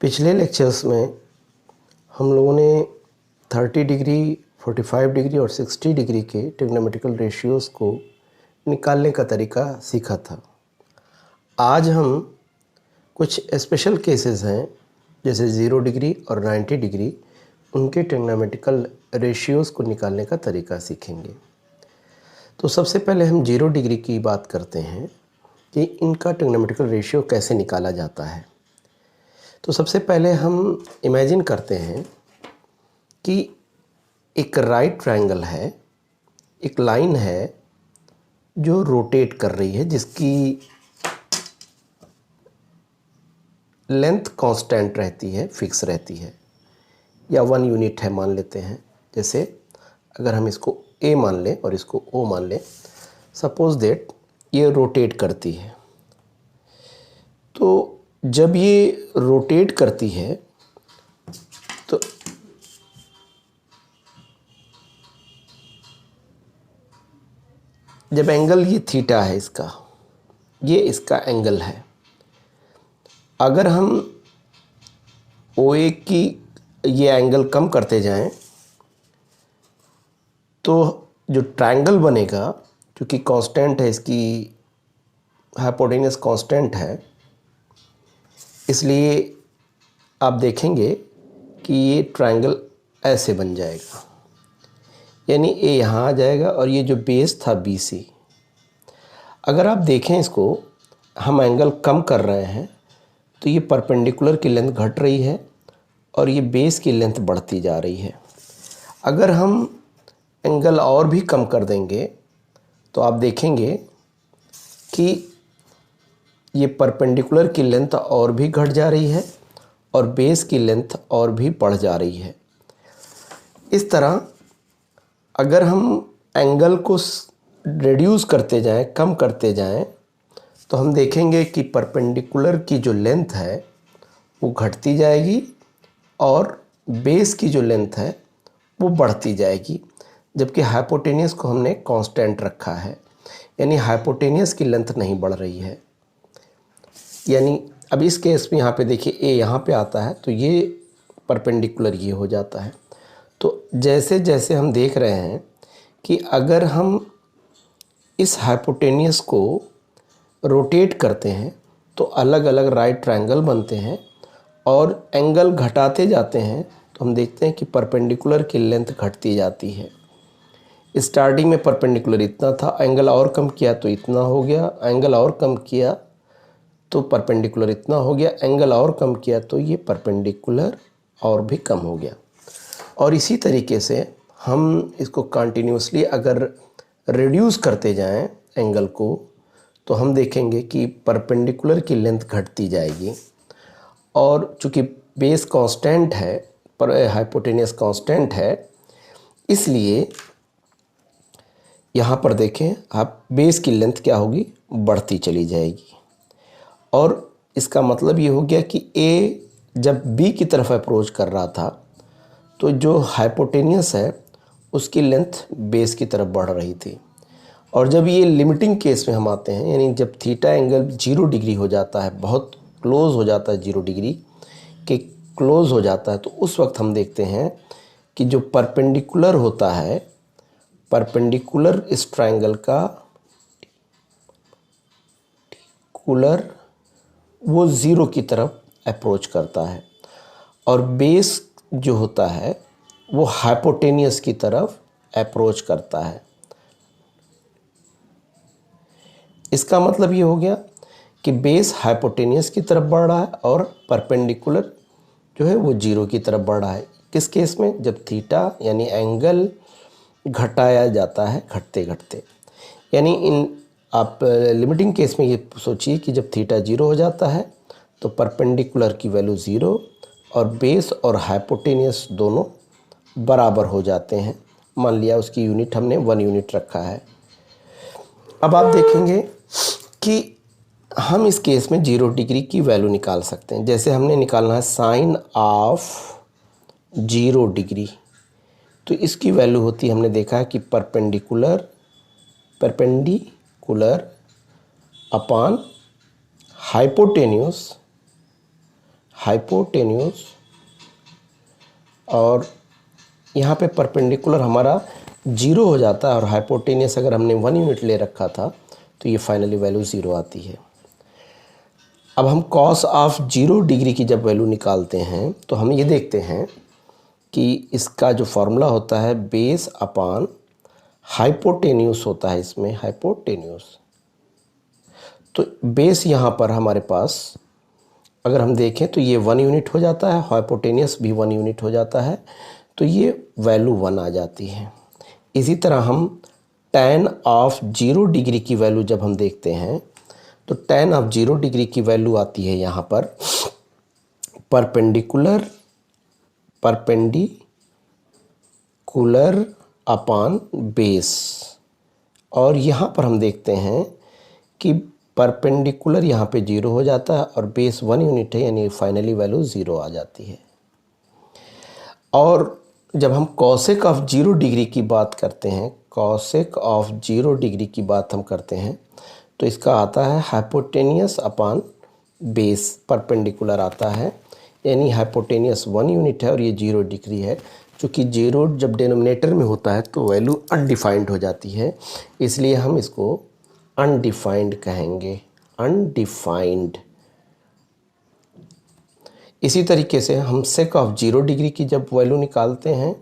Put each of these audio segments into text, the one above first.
पिछले लेक्चर्स में हम लोगों ने 30 डिग्री, 45 डिग्री और 60 डिग्री के ट्रिग्नोमेट्रिकल रेशियोज़ को निकालने का तरीका सीखा था। आज हम कुछ स्पेशल केसेस हैं जैसे 0 डिग्री और 90 डिग्री, उनके ट्रिग्नोमेट्रिकल रेशियोज़ को निकालने का तरीका सीखेंगे। तो सबसे पहले हम 0 डिग्री की बात करते हैं कि इनका ट्रिग्नोमेट्रिकल रेशियो कैसे निकाला जाता है। तो सबसे पहले हम इमेजिन करते हैं कि एक राइट ट्रायंगल है, एक लाइन है जो रोटेट कर रही है, जिसकी लेंथ कांस्टेंट रहती है, फिक्स रहती है, या 1 यूनिट है मान लेते हैं। जैसे अगर हम इसको A मान लें और इसको O मान लें, सपोज दैट ये रोटेट करती है। तो जब ये रोटेट करती है तो जब एंगल ये थीटा है, ये इसका एंगल है। अगर हम OA की ये एंगल कम करते जाएं तो जो ट्रायंगल बनेगा, क्योंकि कांस्टेंट है, इसकी हाइपोटेन्यूस कांस्टेंट है, इसलिए आप देखेंगे कि ये ट्रायंगल ऐसे बन जाएगा, यानी A यहाँ आ जाएगा और ये जो बेस था BC, अगर आप देखें इसको, हम एंगल कम कर रहे हैं तो ये परपेंडिकुलर की लेंथ घट रही है और ये बेस की लेंथ बढ़ती जा रही है। अगर हम एंगल और भी कम कर देंगे तो आप देखेंगे कि ये परपेंडिकुलर की लेंथ और भी घट जा रही है और बेस की लेंथ और भी बढ़ जा रही है। इस तरह अगर हम एंगल को रिड्यूस करते जाएं, कम करते जाएं, तो हम देखेंगे कि परपेंडिकुलर की जो लेंथ है वो घटती जाएगी और बेस की जो लेंथ है वो बढ़ती जाएगी, जबकि हाइपोटेन्यूस को हमने कांस्टेंट रखा है, यानी हाइपोटेन्यूस की लेंथ नहीं बढ़ रही है। यानी अब इस केस में यहाँ पे देखिए A यहाँ पे आता है तो ये परपेंडिकुलर ये हो जाता है। तो जैसे जैसे हम देख रहे हैं कि अगर हम इस हाइपोटेन्यूस को रोटेट करते हैं तो अलग अलग राइट ट्रायंगल बनते हैं, और एंगल घटाते जाते हैं तो हम देखते हैं कि परपेंडिकुलर की लेंथ घटती जाती है। स्टार्टिंग में परपेंडिकुलर इतना था, एंगल और कम किया तो इतना हो गया, एंगल और कम किया तो परपेंडिकुलर इतना हो गया, एंगल और कम किया तो ये परपेंडिकुलर और भी कम हो गया। और इसी तरीके से हम इसको कंटिन्यूसली अगर रिड्यूस करते जाएं एंगल को, तो हम देखेंगे कि परपेंडिकुलर की लेंथ घटती जाएगी, और चूँकि बेस कांस्टेंट है, पर हाइपोटेन्यूस कांस्टेंट है, इसलिए यहाँ पर देखें आप, बेस की लेंथ क्या होगी, बढ़ती चली जाएगी। और इसका मतलब ये हो गया कि A जब B की तरफ अप्रोच कर रहा था तो जो हाइपोटेन्यूस है उसकी लेंथ बेस की तरफ बढ़ रही थी, और जब ये लिमिटिंग केस में हम आते हैं, यानी जब थीटा एंगल 0 डिग्री हो जाता है, बहुत क्लोज हो जाता है, 0 डिग्री के क्लोज हो जाता है, तो उस वक्त हम देखते हैं कि जो परपेंडिकुलर होता है, परपेंडिकुलर इस ट्रायंगल का कुलर वो 0 की तरफ अप्रोच करता है, और बेस जो होता है वो हाइपोटेन्यूस की तरफ अप्रोच करता है। इसका मतलब ये हो गया कि बेस हाइपोटेन्यूस की तरफ बढ़ रहा है और परपेंडिकुलर जो है वो 0 की तरफ बढ़ रहा है। किस केस में? जब थीटा यानी एंगल घटाया जाता है घटते घटते, यानी इन आप लिमिटिंग केस में ये सोचिए कि जब थीटा 0 हो जाता है तो परपेंडिकुलर की वैल्यू 0 और बेस और हाइपोटेन्यूस दोनों बराबर हो जाते हैं। मान लिया उसकी यूनिट हमने 1 यूनिट रखा है। अब आप देखेंगे कि हम इस केस में 0 डिग्री की वैल्यू निकाल सकते हैं। जैसे हमने निकालना है साइन ऑफ 0 डिग्री, तो इसकी वैल्यू होती है, हमने देखा है कि परपेंडिकुलर अपॉन हाइपोटेन्यूस और यहाँ पे परपेंडिकुलर हमारा 0 हो जाता है, और हाइपोटेनियस अगर हमने 1 यूनिट ले रखा था तो ये फाइनली वैल्यू 0 आती है। अब हम कॉस ऑफ 0 डिग्री की जब वैल्यू निकालते हैं तो हम ये देखते हैं कि इसका जो फॉर्मूला होता है बेस अपान हाइपोटेन्यूस होता है, इसमें हाइपोटेन्यूस। तो बेस यहाँ पर हमारे पास अगर हम देखें तो ये 1 यूनिट हो जाता है, हाइपोटेनियस भी 1 यूनिट हो जाता है, तो ये वैल्यू 1 आ जाती है। इसी तरह हम tan ऑफ 0 डिग्री की वैल्यू जब हम देखते हैं तो tan ऑफ 0 डिग्री की वैल्यू आती है यहाँ पर परपेंडिकुलर अपान बेस, और यहाँ पर हम देखते हैं कि परपेंडिकुलर यहाँ पे 0 हो जाता है और बेस 1 यूनिट है, यानी फाइनली वैल्यू 0 आ जाती है। और जब हम कॉसेक ऑफ 0 डिग्री की बात करते हैं, कॉसेक ऑफ 0 डिग्री की बात हम करते हैं तो इसका आता है हाइपोटेनियस अपान बेस, परपेंडिकुलर आता है, यानी हाइपोटेनियस 1 यूनिट है और ये 0 डिग्री है। चूँकि 0 जब डिनोमिनेटर में होता है तो वैल्यू अनडिफाइंड हो जाती है, इसलिए हम इसको अनडिफाइंड कहेंगे, अनडिफाइंड। इसी तरीके से हम सेक ऑफ 0 डिग्री की जब वैल्यू निकालते हैं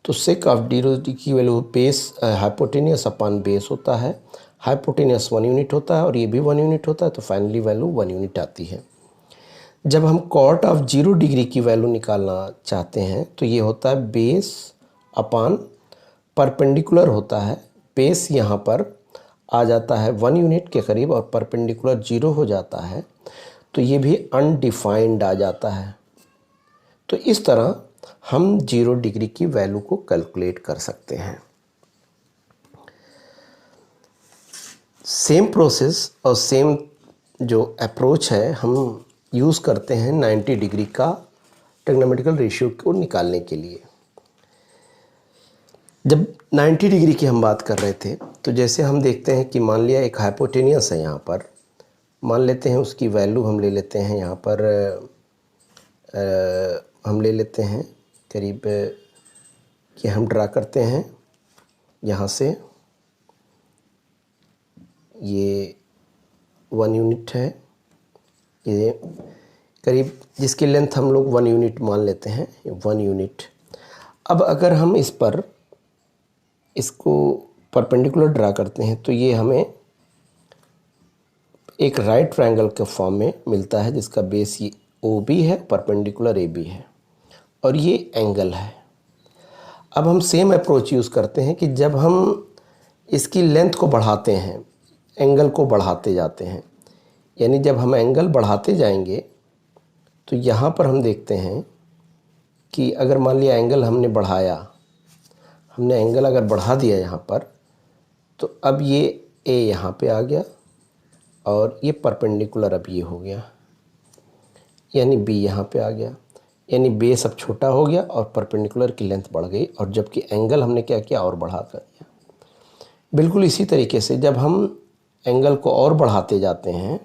तो सेक ऑफ 0 डिग्री की वैल्यू बेस हाइपोटेनियस अपान बेस होता है, हाइपोटेनियस 1 यूनिट होता है और ये भी 1 यूनिट होता है, तो फाइनली वैल्यू 1 यूनिट आती है। जब हम कॉट ऑफ 0 डिग्री की वैल्यू निकालना चाहते हैं तो ये होता है बेस अपान परपेंडिकुलर होता है, बेस यहाँ पर आ जाता है 1 यूनिट के करीब और परपेंडिकुलर 0 हो जाता है, तो ये भी अनडिफाइंड आ जाता है। तो इस तरह हम 0 डिग्री की वैल्यू को कैलकुलेट कर सकते हैं। सेम प्रोसेस और सेम जो अप्रोच है हम यूज़ करते हैं 90 डिग्री का ट्रिग्नोमेट्रिकल रेशियो को निकालने के लिए। जब 90 डिग्री की हम बात कर रहे थे तो जैसे हम देखते हैं कि मान लिया एक हाइपोटेनियस है, यहाँ पर मान लेते हैं उसकी वैल्यू हम ले लेते हैं यहाँ पर हम ले लेते हैं करीब कि हम ड्रा करते हैं यहाँ से, ये 1 यूनिट है, ये करीब जिसकी लेंथ हम लोग 1 यूनिट मान लेते हैं, 1 यूनिट। अब अगर हम इस पर इसको परपेंडिकुलर ड्रा करते हैं तो ये हमें एक राइट ट्रायंगल के फॉर्म में मिलता है जिसका बेस ये OB है, परपेंडिकुलर AB है और ये एंगल है। अब हम सेम अप्रोच यूज़ करते हैं कि जब हम इसकी लेंथ को बढ़ाते हैं, एंगल को बढ़ाते जाते हैं, यानी जब हम एंगल बढ़ाते जाएंगे तो यहाँ पर हम देखते हैं कि अगर मान लिया एंगल हमने बढ़ाया, हमने एंगल अगर बढ़ा दिया यहाँ पर, तो अब ये A यहाँ पे आ गया और ये परपेंडिकुलर अब ये हो गया, यानी B यहाँ पे आ गया, यानी बेस अब छोटा हो गया और परपेंडिकुलर की लेंथ बढ़ गई, और जबकि एंगल हमने क्या किया और बढ़ा कर दिया। बिल्कुल इसी तरीके से जब हम एंगल को और बढ़ाते जाते हैं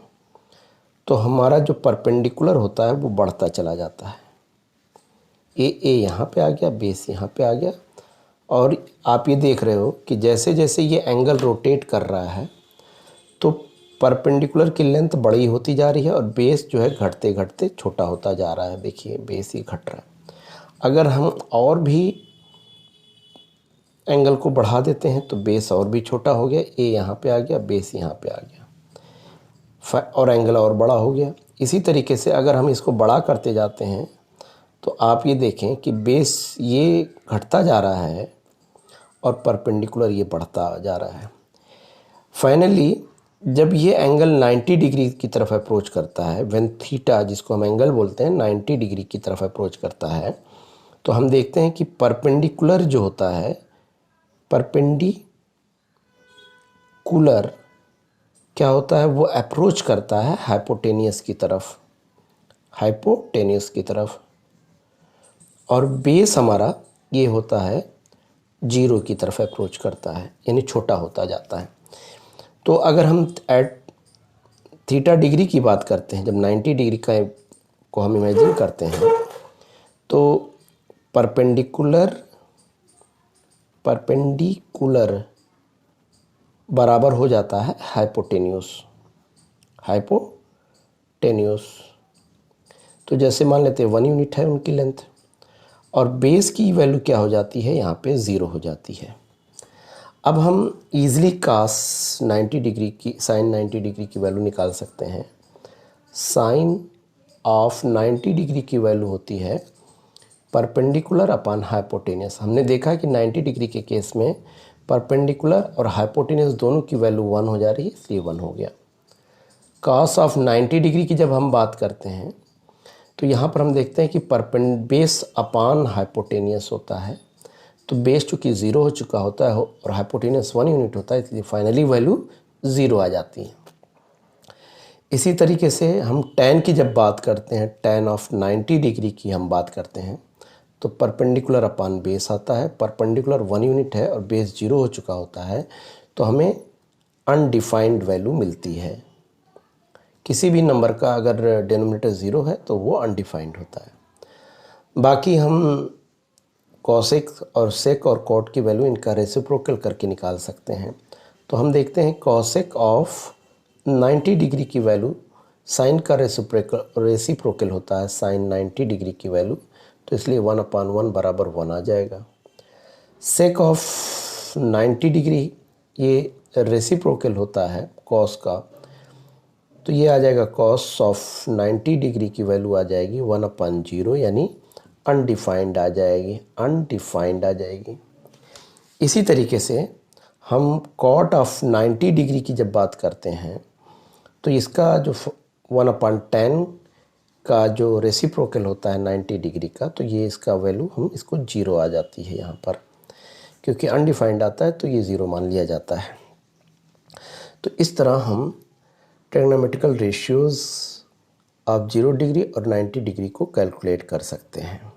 तो हमारा जो परपेंडिकुलर होता है वो बढ़ता चला जाता है। A यहाँ पे आ गया, बेस यहाँ पे आ गया, और आप ये देख रहे हो कि जैसे जैसे ये एंगल रोटेट कर रहा है तो परपेंडिकुलर की लेंथ बड़ी होती जा रही है और बेस जो है घटते घटते छोटा होता जा रहा है। देखिए बेस ही घट रहा है। अगर हम और भी एंगल को बढ़ा देते हैं तो बेस और भी छोटा हो गया, A यहाँ पे आ गया, बेस यहाँ पे आ गया और एंगल और बड़ा हो गया। इसी तरीके से अगर हम इसको बड़ा करते जाते हैं तो आप ये देखें कि बेस ये घटता जा रहा है और परपेंडिकुलर ये बढ़ता जा रहा है। फाइनली जब ये एंगल 90 डिग्री की तरफ अप्रोच करता है, व्हेन थीटा जिसको हम एंगल बोलते हैं 90 डिग्री की तरफ अप्रोच करता है, तो हम देखते हैं कि परपेंडिकुलर जो होता है, परपेंडिकुलर क्या होता है, वो अप्रोच करता है हाइपोटेनियस की तरफ, हाइपोटेनियस की तरफ, और बेस हमारा ये होता है 0 की तरफ अप्रोच करता है, यानी छोटा होता जाता है। तो अगर हम थीटा डिग्री की बात करते हैं, जब 90 डिग्री का को हम इमेजिन करते हैं तो परपेंडिकुलर बराबर हो जाता है हाइपोटेन्यूस। तो जैसे मान लेते हैं 1 यूनिट है उनकी लेंथ, और बेस की वैल्यू क्या हो जाती है, यहाँ पे 0 हो जाती है। अब हम इजीली cos 90 डिग्री की sin 90 डिग्री की वैल्यू निकाल सकते हैं। साइन ऑफ 90 डिग्री की वैल्यू होती है परपेंडिकुलर अपॉन हाइपोटेनियस। हमने देखा कि 90 डिग्री के केस में परपेंडिकुलर और हाइपोटेनियस दोनों की वैल्यू 1 हो जा रही है, इसलिए 1 हो गया। cos ऑफ 90 डिग्री की जब हम बात करते हैं तो यहाँ पर हम देखते हैं कि बेस अपॉन हाइपोटेनियस होता है, तो बेस चूँकि 0 हो चुका होता है और हाइपोटेनियस 1 यूनिट होता है, इसलिए फाइनली वैल्यू 0 आ जाती है। इसी तरीके से हम tan की जब बात करते हैं, tan ऑफ 90 डिग्री की हम बात करते हैं तो परपेंडिकुलर अपॉन बेस आता है। परपेंडिकुलर 1 यूनिट है और बेस 0 हो चुका होता है, तो हमें अनडिफाइंड वैल्यू मिलती है। किसी भी नंबर का अगर डिनोमिनेटर 0 है तो वो अनडिफाइंड होता है। बाकी हम कॉसेक और सेक और कॉट की वैल्यू इनका रेसिप्रोकल करके निकाल सकते हैं। तो हम देखते हैं कॉसेक ऑफ 90 डिग्री की वैल्यू साइन का रेसिप्रोकल होता है साइन 90 डिग्री की वैल्यू, तो इसलिए 1/1 बराबर 1 आ जाएगा। सेक ऑफ 90 डिग्री ये रेसिप्रोकल होता है कॉस का, तो ये आ जाएगा कॉस ऑफ 90 डिग्री की वैल्यू आ जाएगी 1/0, यानी अनडिफाइंड आ जाएगी। इसी तरीके से हम कॉट ऑफ 90 डिग्री की जब बात करते हैं तो इसका जो 1/10 का जो रेसिप्रोकल होता है 90 डिग्री का, तो ये इसका वैल्यू हम इसको 0 आ जाती है यहाँ पर, क्योंकि अनडिफाइंड आता है तो ये 0 मान लिया जाता है। तो इस तरह हम ट्रिग्नोमेट्रिकल रेशियोज़ ऑफ 0 डिग्री और 90 डिग्री को कैलकुलेट कर सकते हैं।